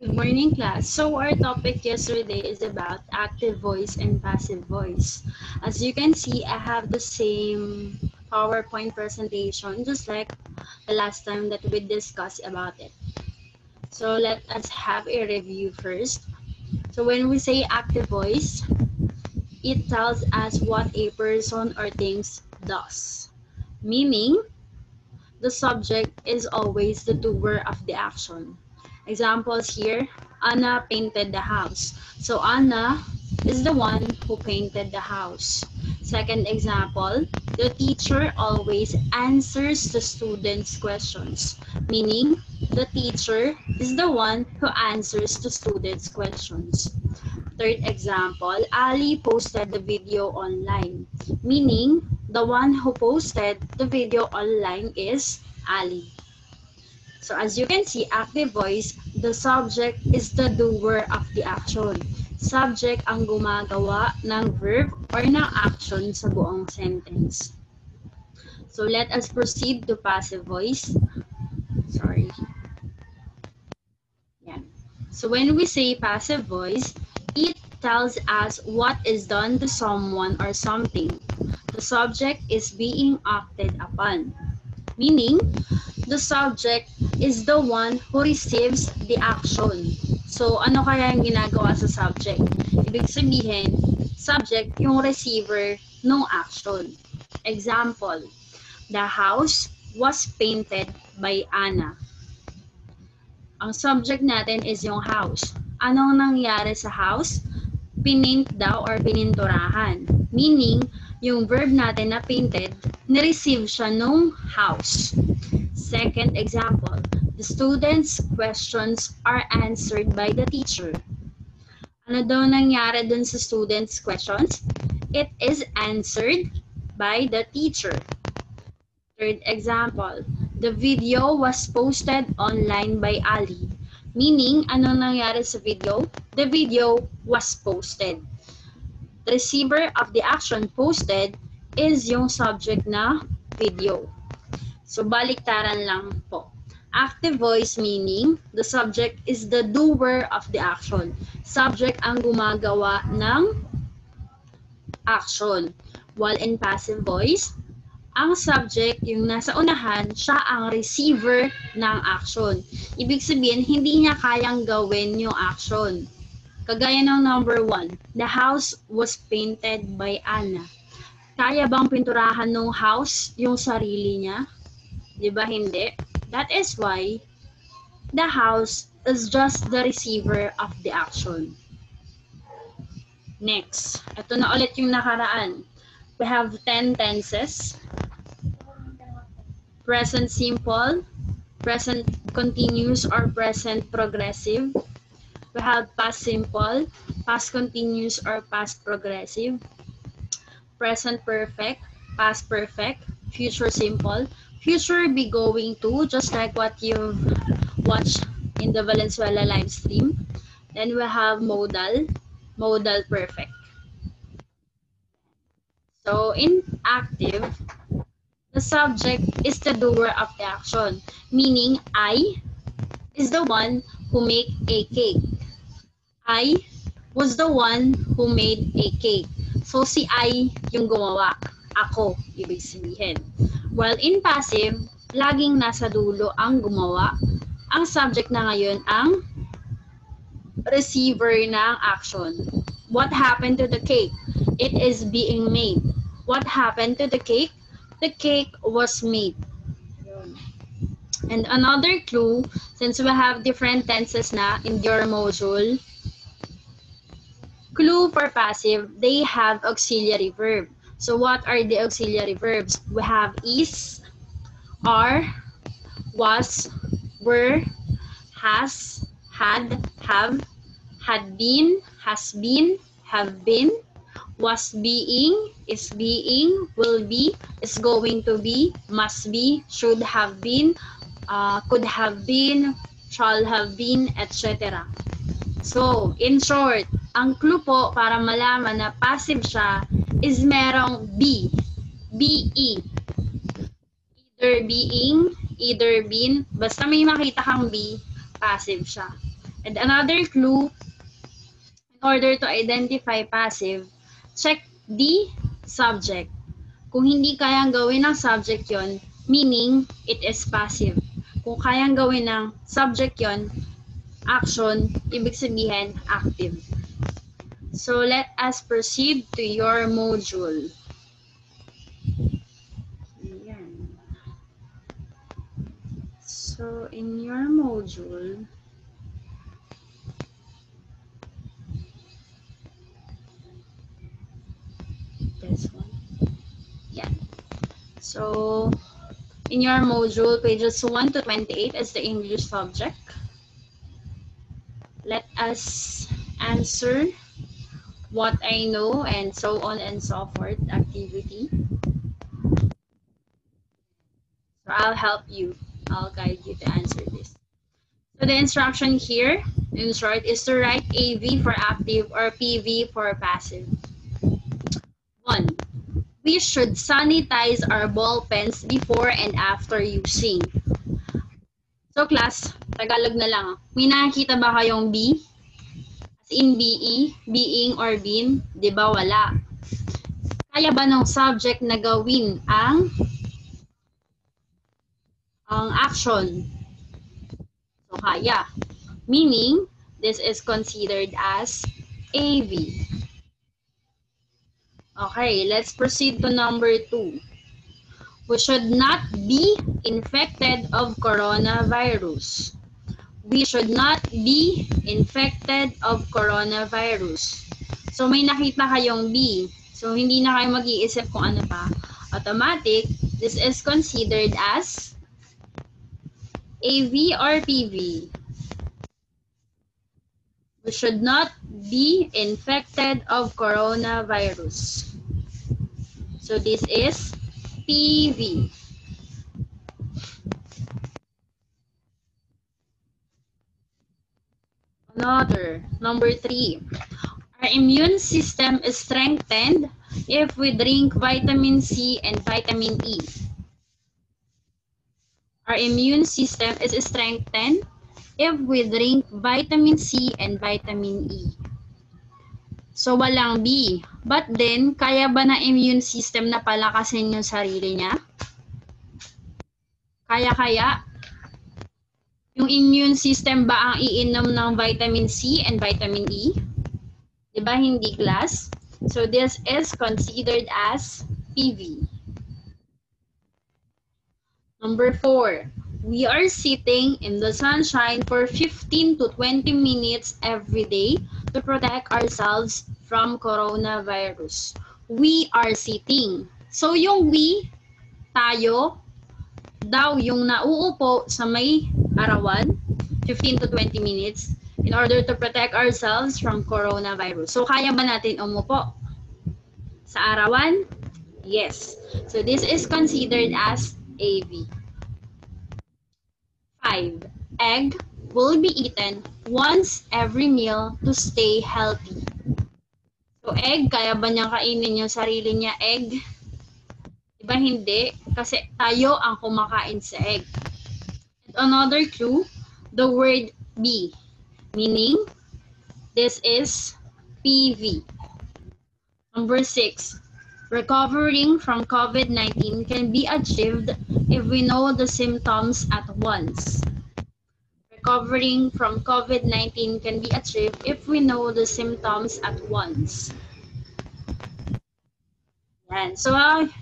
Good morning, class. So our topic yesterday is about active voice and passive voice. As you can see, I have the same PowerPoint presentation, just like the last time that we discussed about it. So let us have a review first. So when we say active voice, it tells us what a person or things does. Meaning, the subject is always the doer of the action. Examples here, Anna painted the house. So Anna is the one who painted the house. Second example, the teacher always answers the students' questions, meaning the teacher is the one who answers the students' questions. Third example, Ali posted the video online, meaning the one who posted the video online is Ali. So as you can see, active voice, the subject is the doer of the action. Subject ang gumagawa ng verb or ng action sa buong sentence. So let us proceed to passive voice. Sorry. Yan. So when we say passive voice, it tells us what is done to someone or something. The subject is being acted upon. Meaning, the subject is the one who receives the action. So, ano kaya yung ginagawa sa subject? Ibig sabihin, subject yung receiver ng action. Example, the house was painted by Anna. Ang subject natin is yung house. Anong nangyari sa house? Pinint daw or pininturahan. Meaning, yung verb natin na painted, nireceive siya nung house. Second example, the students' questions are answered by the teacher. Ano daw nangyari dun sa students' questions? It is answered by the teacher. Third example, the video was posted online by Ali. Meaning, ano nangyari sa video? The video was posted. The receiver of the action posted is yung subject na video. So, baliktaran lang po. Active voice meaning, the subject is the doer of the action. Subject ang gumagawa ng action. While in passive voice, ang subject, yung nasa unahan, siya ang receiver ng action. Ibig sabihin, hindi niya kayang gawin yung action. Kagaya ng number 1, the house was painted by Anna. Kaya bang pinturahan ng house yung sarili niya? Di ba hindi? That is why the house is just the receiver of the action. Next, ito na ulit yung nakaraan. We have 10 tenses. Present simple, present continuous or present progressive. We have past simple, past continuous or past progressive. Present perfect, past perfect, future simple, future be going to, just like what you've watched in the Valenzuela live stream. Then we have modal, modal perfect. So in active, the subject is the doer of the action, meaning I is the one who made a cake. I was the one who made a cake. So si I yung gumawa. Ako, ibig sabihin. While in passive, laging nasa dulo ang gumawa. Ang subject na ngayon ang receiver ng action. What happened to the cake? It is being made. What happened to the cake? The cake was made. And another clue, since we have different tenses na in your module, clue for passive, they have auxiliary verb. So what are the auxiliary verbs? We have is, are, was, were, has, had been, has been, have been, was being, is being, will be, is going to be, must be, should have been, could have been, shall have been, etc. So, in short, ang clue po para malaman na passive siya is merong be, being. Either being, either been, basta may makita kang be, passive siya. And another clue, in order to identify passive, check the subject. Kung hindi kayang gawin ng subject yon, meaning it is passive. Kung kayang gawin ng subject yon, action, ibig sabihin active. So let us proceed to your module. Ayan. So in your module, this one. Yeah. So in your module, pages 1 to 28 is the English subject. Let us answer what I know and so on and so forth activity. So I'll help you. I'll guide you to answer this. So the instruction here, in short, is to write AV for active or PV for passive. 1. We should sanitize our ball pens before and after using. So class, Tagalog na lang. May nakikita ba kayong B? As in BE, being or been? Di ba wala? Kaya ba ng subject na gawin ang action? So kaya. Meaning, this is considered as AV. Okay, let's proceed to number 2. We should not be infected of coronavirus. We should not be infected of coronavirus. So may nakita kayong B. So hindi na kayo mag-iisip kung ano pa. Automatic, this is considered as AV or PV. We should not be infected of coronavirus. So this is PV. Another, number 3. Our immune system is strengthened if we drink vitamin C and vitamin E. Our immune system is strengthened if we drink vitamin C and vitamin E. So walang B. But then, kaya ba na immune system na palakasin yung sarili niya? Kaya? Yung immune system ba ang iinom ng vitamin C and vitamin E? Diba hindi class? So this is considered as PV. Number 4. We are sitting in the sunshine for 15 to 20 minutes every day to protect ourselves from coronavirus. We are sitting. So yung we, tayo, daw yung nauupo sa may arawan, 15 to 20 minutes, in order to protect ourselves from coronavirus. So kaya ba natin umupo sa arawan? Yes. So this is considered as AV. 5. Egg will be eaten once every meal to stay healthy. So egg, kaya ba niyang kainin yung sarili niya egg? Diba hindi? Kasi tayo ang kumakain sa egg. And another clue, the word be, meaning this is PV. Number 6. Recovering from COVID-19 can be achieved if we know the symptoms at once. Recovering from COVID-19 can be achieved if we know the symptoms at once. Yan. So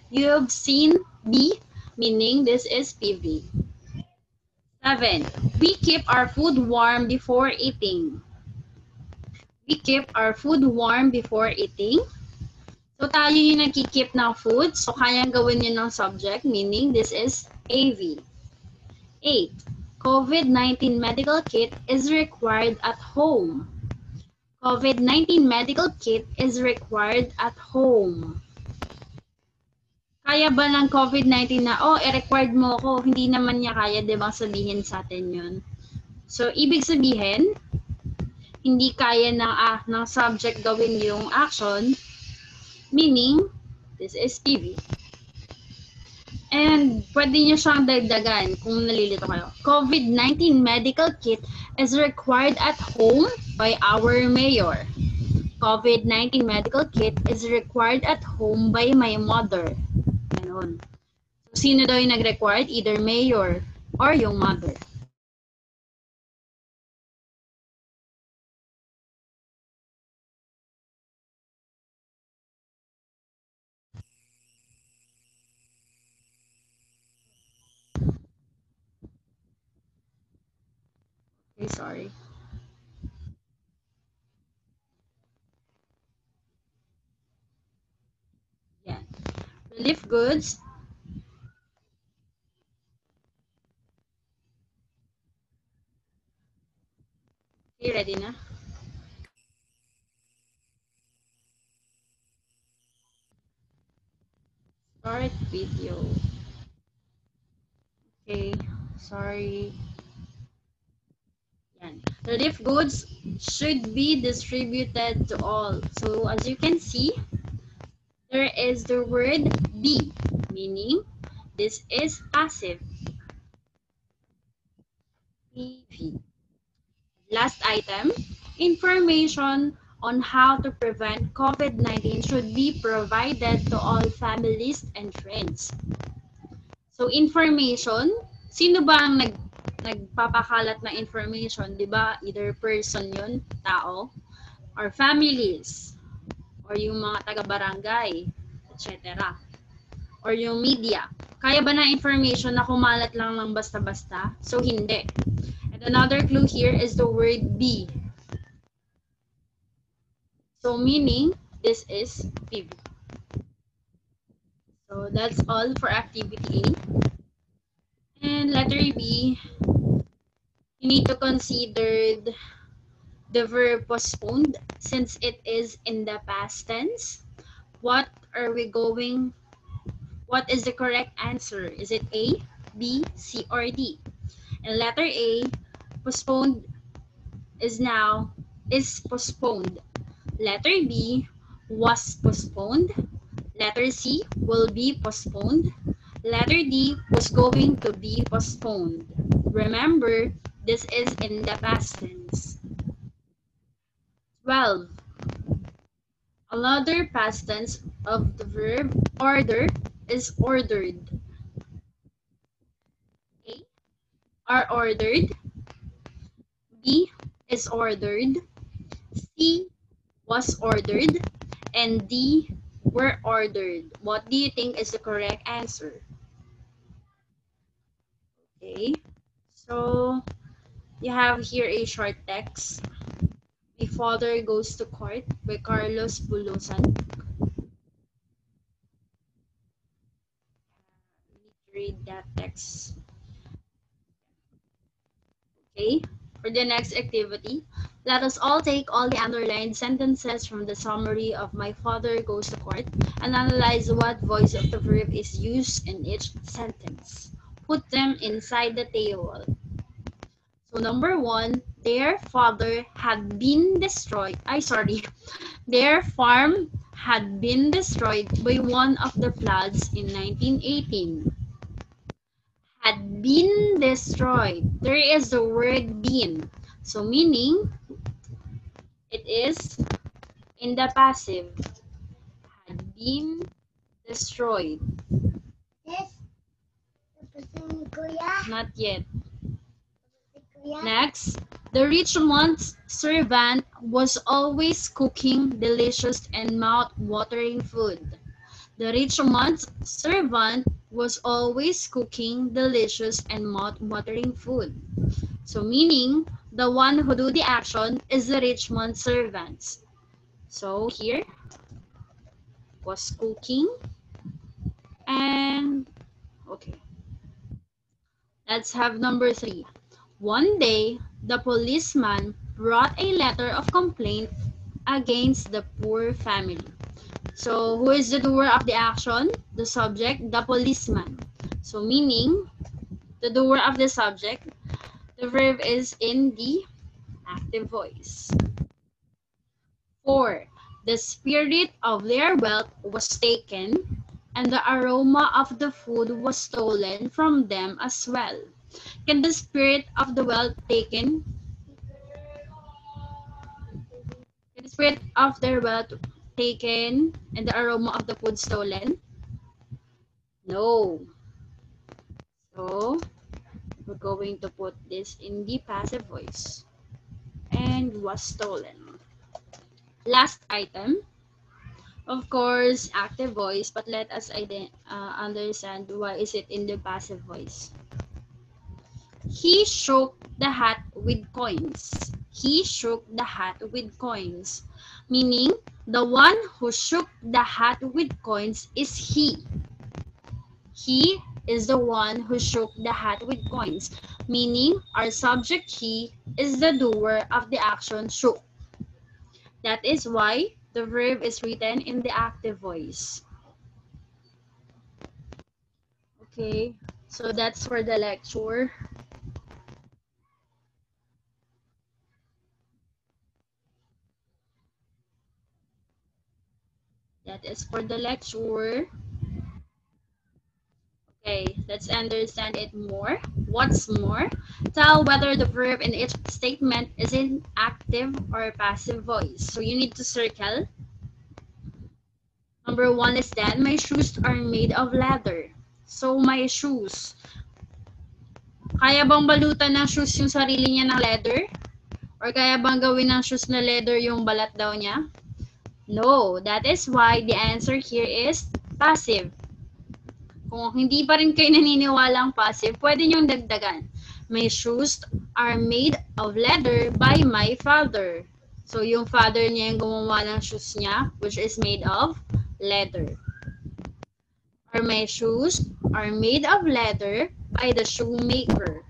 you've seen B, meaning this is PV. 7. We keep our food warm before eating. We keep our food warm before eating. So tayo yung nagkikip ng food, so kayang gawin yun ng subject, meaning this is AV. 8. COVID-19 medical kit is required at home. COVID-19 medical kit is required at home. Kaya ba ng COVID-19 na, i-required mo ako, hindi naman niya kaya, di ba sabihin sa atin yun? So, ibig sabihin, hindi kaya ng subject gawin yung action, meaning, this is PV. And pwede nyo siyang dagdagan kung nalilito kayo. COVID-19 medical kit is required at home by our mayor. COVID-19 medical kit is required at home by my mother. Ganon. So, sino daw yung nag-required? Either mayor or yung mother. Okay, sorry. Yan. Relief goods. Okay, ready na? Start video. Okay, sorry. Yan. Relief goods should be distributed to all. So as you can see, there is the word be, meaning this is passive. PV. Last item, information on how to prevent COVID-19 should be provided to all families and friends. So information, sino ba ang nagpapakalat ng information, 'di ba? Either person 'yun, tao, or families, or yung mga taga-barangay, etc. Or yung media. Kaya ba na information na kumalat lang ng basta-basta? So hindi. And another clue here is the word be. So meaning this is PV. So that's all for activity A. And letter B, you need to consider the verb postponed since it is in the past tense. What is the correct answer? Is it A, B, C, or D? And letter A, postponed is postponed. Letter B, was postponed. Letter C, will be postponed. Letter D, was going to be postponed. Remember, this is in the past tense. 12. Another past tense of the verb order is ordered. A, are ordered. B, is ordered. C, was ordered. And D, were ordered. What do you think is the correct answer? Okay, so you have here a short text. My Father Goes to Court by Carlos Bulosan. Read that text. Okay, for the next activity, let us all take all the underlined sentences from the summary of My Father Goes to Court and analyze what voice of the verb is used in each sentence. Put them inside the table. So number 1, their father had been destroyed. Their farm had been destroyed by one of the floods in 1918. Had been destroyed. There is the word been. So meaning, it is in the passive. Had been destroyed. Yes. Tapos ni Kuya. Not yet. Kuya. Next, the rich man's servant was always cooking delicious and mouth-watering food. The rich man's servant was always cooking delicious and mouth-watering food. So meaning, the one who do the action is the rich man's servant. So here, was cooking and, okay. Let's have number 3. One day, the policeman brought a letter of complaint against the poor family. So, who is the doer of the action? The subject, the policeman. So, meaning, the doer of the subject, the verb is in the active voice. 4. The spirit of their wealth was taken. and the aroma of the food was stolen from them as well. Can the spirit of the wealth taken? Can the spirit of their wealth taken and the aroma of the food stolen? No. So, we're going to put this in the passive voice. And was stolen. Last item. Of course, active voice, but let us understand why is it in the passive voice. He shook the hat with coins. He shook the hat with coins. Meaning, the one who shook the hat with coins is he. He is the one who shook the hat with coins. Meaning, our subject he is the doer of the action shook. That is why the verb is written in the active voice. Okay, so that's for the lecture. That is for the lecture. Okay, let's understand it more. What's more? Tell whether the verb in each statement is in active or passive voice. So you need to circle. Number 1 is that my shoes are made of leather. So my shoes. Kaya bang balutan ng shoes yung sarili niya ng leather? Or kaya bang gawin ng shoes na leather yung balat daw niya? No, that is why the answer here is passive. Kung hindi pa rin kayo naniniwalang passive, pwede niyong dagdagan. My shoes are made of leather by my father. So, yung father niya yung gumawa ng shoes niya, which is made of leather. Or my shoes are made of leather by the shoemaker.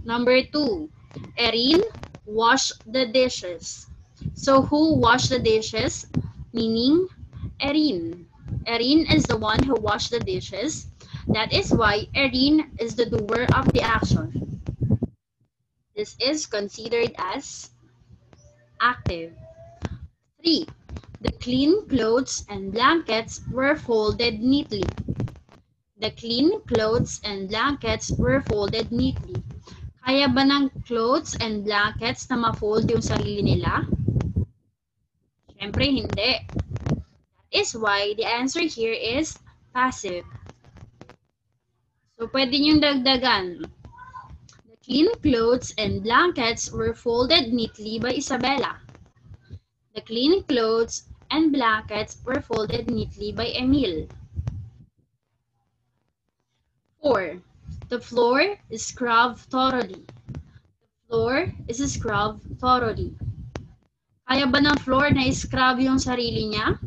Number 2, Erin washed the dishes. So, who washed the dishes? Meaning, Erin. Erin is the one who washed the dishes. That is why Erin is the doer of the action. This is considered as active. 3. The clean clothes and blankets were folded neatly. The clean clothes and blankets were folded neatly. Kaya ba ng clothes and blankets na ma-fold yung sarili nila? Siyempre, hindi. That is why the answer here is passive. So, pwede niyong dagdagan. The clean clothes and blankets were folded neatly by Isabella. The clean clothes and blankets were folded neatly by Emil. 4. The floor is scrubbed thoroughly. The floor is scrubbed thoroughly. Kaya ba ng floor na scrub yung sarili niya?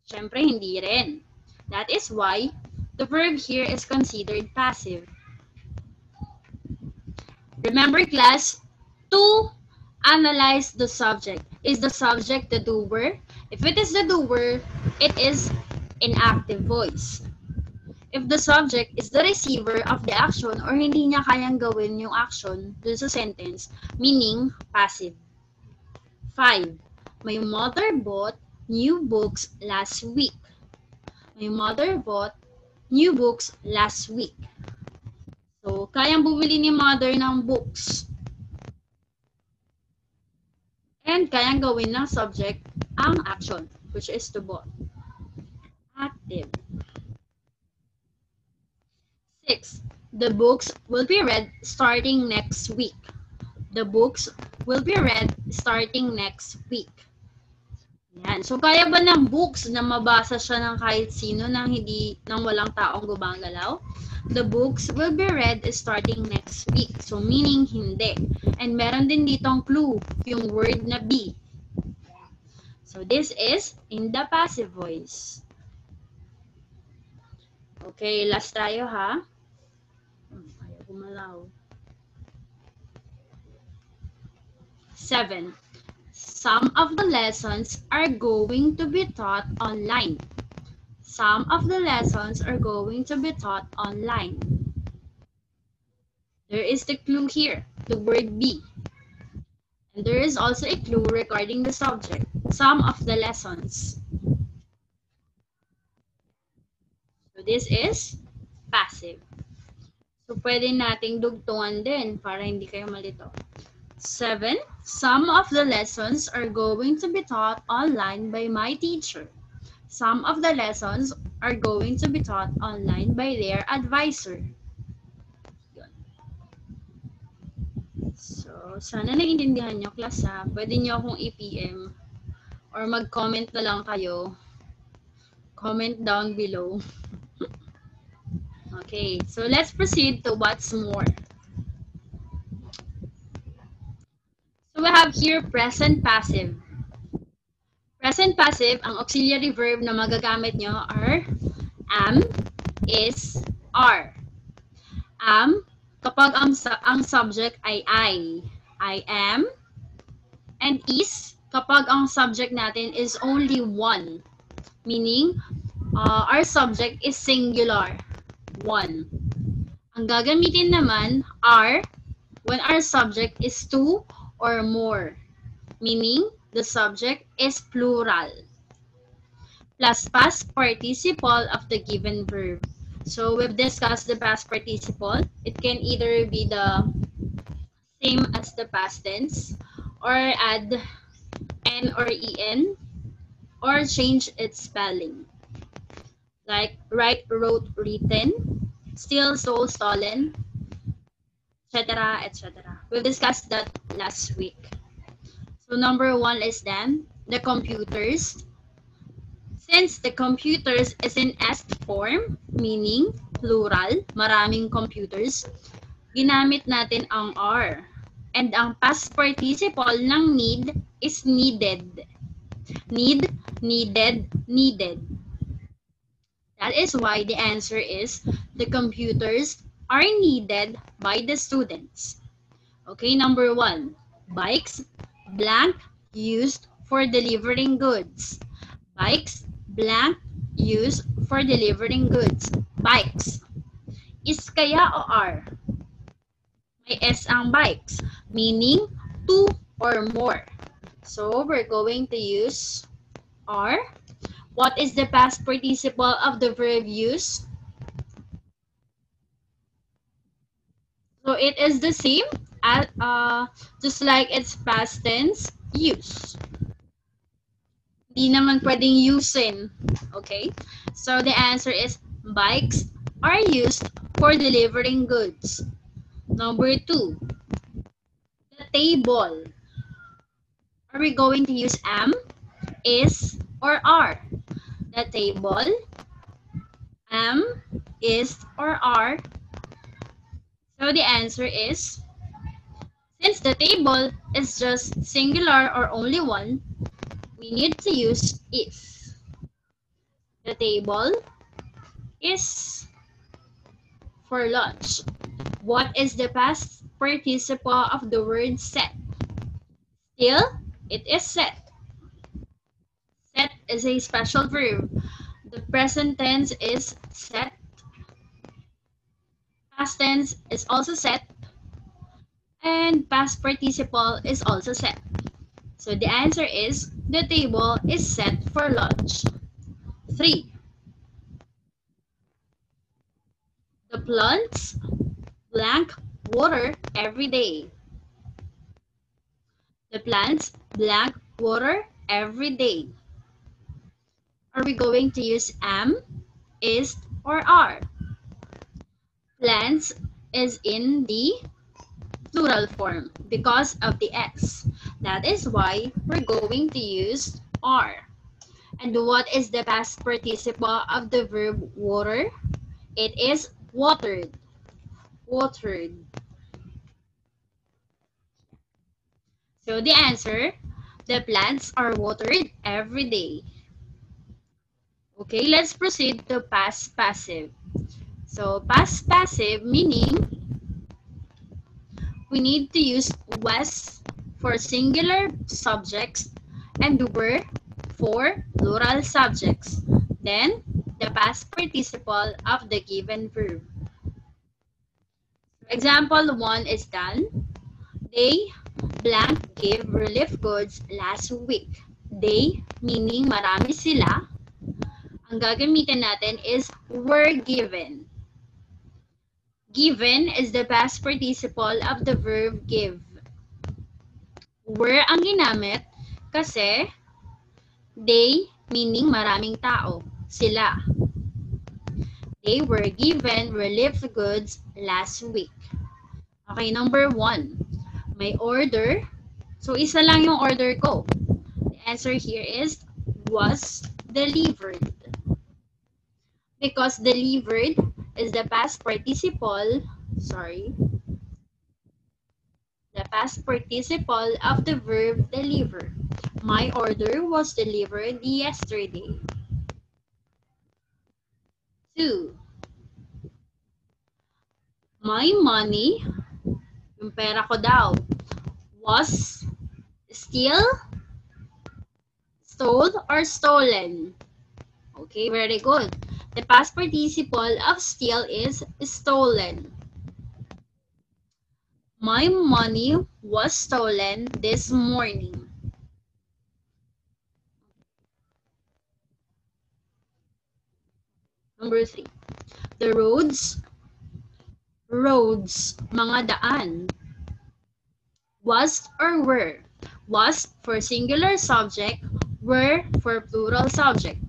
Siyempre, hindi rin. That is why the verb here is considered passive. Remember, class, to analyze the subject. Is the subject the doer? If it is the doer, it is in active voice. If the subject is the receiver of the action or hindi niya kayang gawin yung action dun sa sentence, meaning passive. 5. My mother bought new books last week. My mother bought new books last week. So, kayang bumili ni mother ng books. And kayang gawin ng subject ang action, which is to bought. Active. 6. The books will be read starting next week. The books will be read starting next week. Yan. So, kaya ba ng books na mabasa siya ng kahit sino nang walang taong gumagalaw? The books will be read starting next week. So, meaning hindi. And meron din ditong clue, yung word na be. So, this is in the passive voice. Okay, last tayo ha. Ayaw gumalaw. 7. Some of the lessons are going to be taught online. Some of the lessons are going to be taught online. There is the clue here, the word be. And there is also a clue regarding the subject, some of the lessons. this is passive. So, pwede nating dugtungan din para hindi kayo malito. 7. Some of the lessons are going to be taught online by my teacher. Some of the lessons are going to be taught online by their advisor. Yun. So, sana naiintindihan nyo, class, ha? Pwede nyo akong i-PM or mag-comment na lang kayo. Comment down below. Okay, so let's proceed to what's more. So we have here present passive. Present passive, ang auxiliary verb na magagamit nyo are am, is, are. Am, kapag ang subject ay I am. And is, kapag ang subject natin is only one. Meaning, our subject is singular. One. Ang gagamitin naman are when our subject is two or more, meaning the subject is plural, plus past participle of the given verb. So we've discussed the past participle. It can either be the same as the past tense, or add n or en, or change its spelling. Like write, wrote, written, steal, stole, stolen, etc., etc. We discussed that last week. So number 1 is then the computers. Since the computers is in est form, meaning plural, maraming computers, ginamit natin ang are. And ang past participle ng need is needed. Need, needed, needed. That is why the answer is the computers are needed by the students. Okay, number 1. Bikes, blank, used for delivering goods. Bikes, blank, used for delivering goods. Bikes. Is kaya o are? May S ang bikes, meaning two or more. So, we're going to use are. What is the past participle of the verb use? So it is the same as just like its past tense, use. Di naman pwedeng usin. Okay? So the answer is bikes are used for delivering goods. Number 2. The table. Are we going to use am, is, or are? The table, am, is, or are. So the answer is, since the table is just singular or only one, we need to use is. The table is for lunch. What is the past participle of the word set? Still, it is set. Set is a special verb. The present tense is set. Past tense is also set. And past participle is also set. So the answer is the table is set for lunch. 3. The plants blank water every day. The plants blank water every day. Are we going to use am, is, or are? Plants is in the plural form because of the S. That is why we're going to use are. And what is the past participle of the verb water? It is watered. Watered. So the answer, the plants are watered every day. Okay, let's proceed to past passive. So past passive meaning we need to use was for singular subjects and were for plural subjects. Then the past participle of the given verb. Example 1 is done. They blank gave relief goods last week. They meaning marami sila. Ang gagamitin natin is were given. Given is the past participle of the verb give. Were ang ginamit kasi they meaning maraming tao. Sila. They were given relief goods last week. Okay, number 1. May order. So, isa lang yung order ko. The answer here is was delivered. Because delivered is the past participle, the past participle of the verb deliver. My order was delivered yesterday. 2. My money, yung pera ko daw, was still stole or stolen. Okay, very good. The past participle of steal is stolen. My money was stolen this morning. Number 3. The roads, mga daan. Was or were. Was for singular subject, were for plural subject.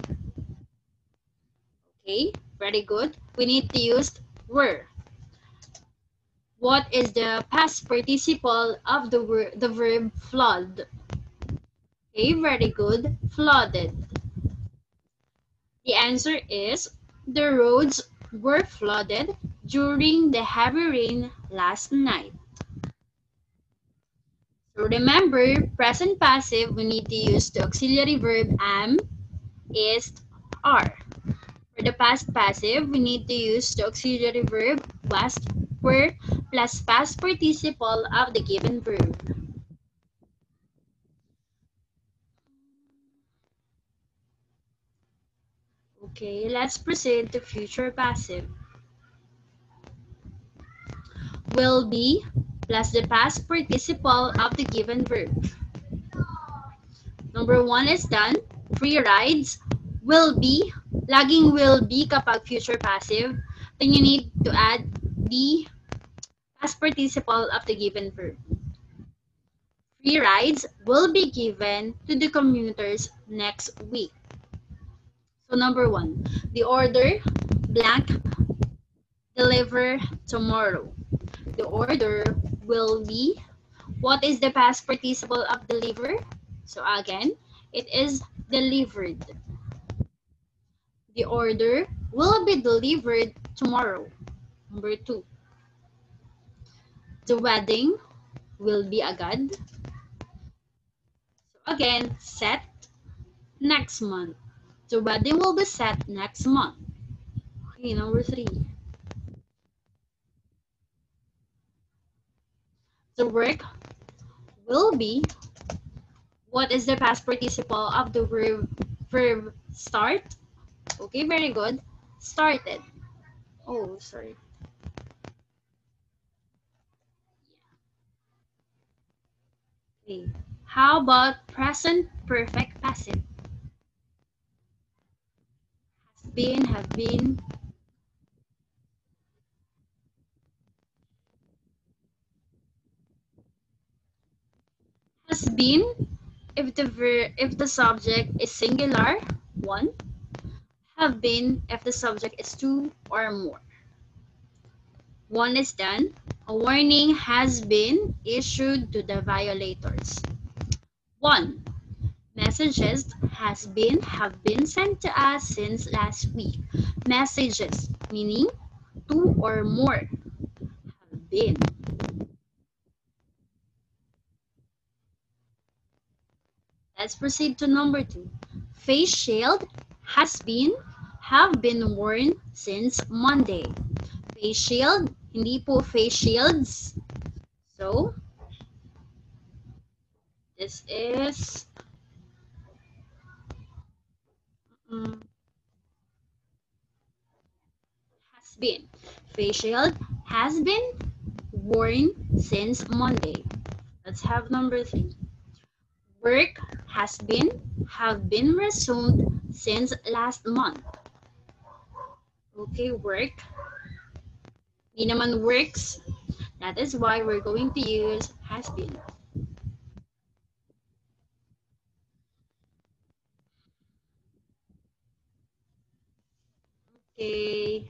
Okay, very good. We need to use were. What is the past participle of the verb flood? Okay, very good. Flooded. The answer is the roads were flooded during the heavy rain last night. So remember, present passive, we need to use the auxiliary verb am, is, are. For the past passive, we need to use the auxiliary verb was, were, plus past participle of the given verb. Okay, let's proceed to future passive. Will be plus the past participle of the given verb. Number 1 is done. Free rides will be. Laging will be kapag future passive. Then you need to add the past participle of the given verb. Free rides will be given to the commuters next week. So number 1, the order blank deliver tomorrow. The order will be. What is the past participle of deliver? So again, it is delivered. The order will be delivered tomorrow. Number 2, the wedding will be agad. So again, set next month. The wedding will be set next month. Okay, number 3. The work will be. What is the past participle of the verb start? Okay, very good. Started. Oh, sorry. Okay. How about present perfect passive? Has been, have been. Has been if the subject is singular, 1. Have been if the subject is 2 or more. 1 is done. A warning has been issued to the violators. 1. Messages have been sent to us since last week. Messages meaning 2 or more have been. Let's proceed to number 2. Face shield have been worn since Monday. Face shield, hindi po face shields. So, this is has been. Face shield has been worn since Monday. Let's have number 3. Work have been resumed since last month. Okay, work. Di naman works. That is why we're going to use has been. Okay.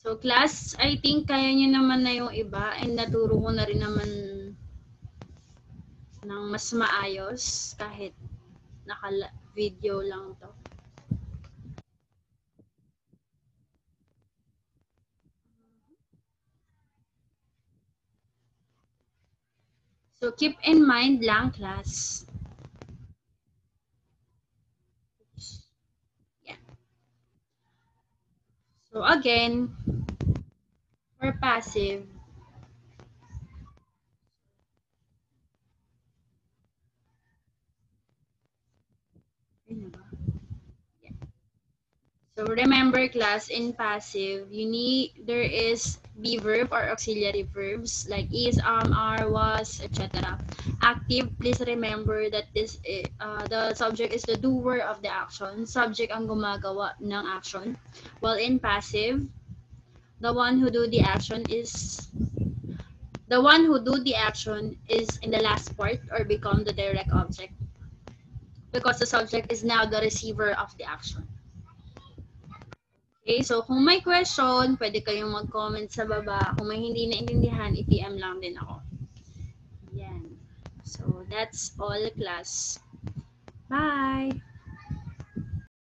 So class, I think kaya nyo naman na yung iba and naturo ko na rin naman ng mas maayos kahit naka-video lang to. So keep in mind lang class. Yeah. So again, for passive, ano ba? Yeah. So remember class, in passive, there is be verb or auxiliary verbs like is, are, was, etc. Active, please remember that the subject is the doer of the action. Subject ang gumagawa ng action. While in passive, the one who do the action is in the last part or become the direct object because the subject is now the receiver of the action. Okay, so kung may question, pwede kayong mag-comment sa baba. Kung may hindi naintindihan, i-PM lang din ako. Yan. So, that's all class. Bye!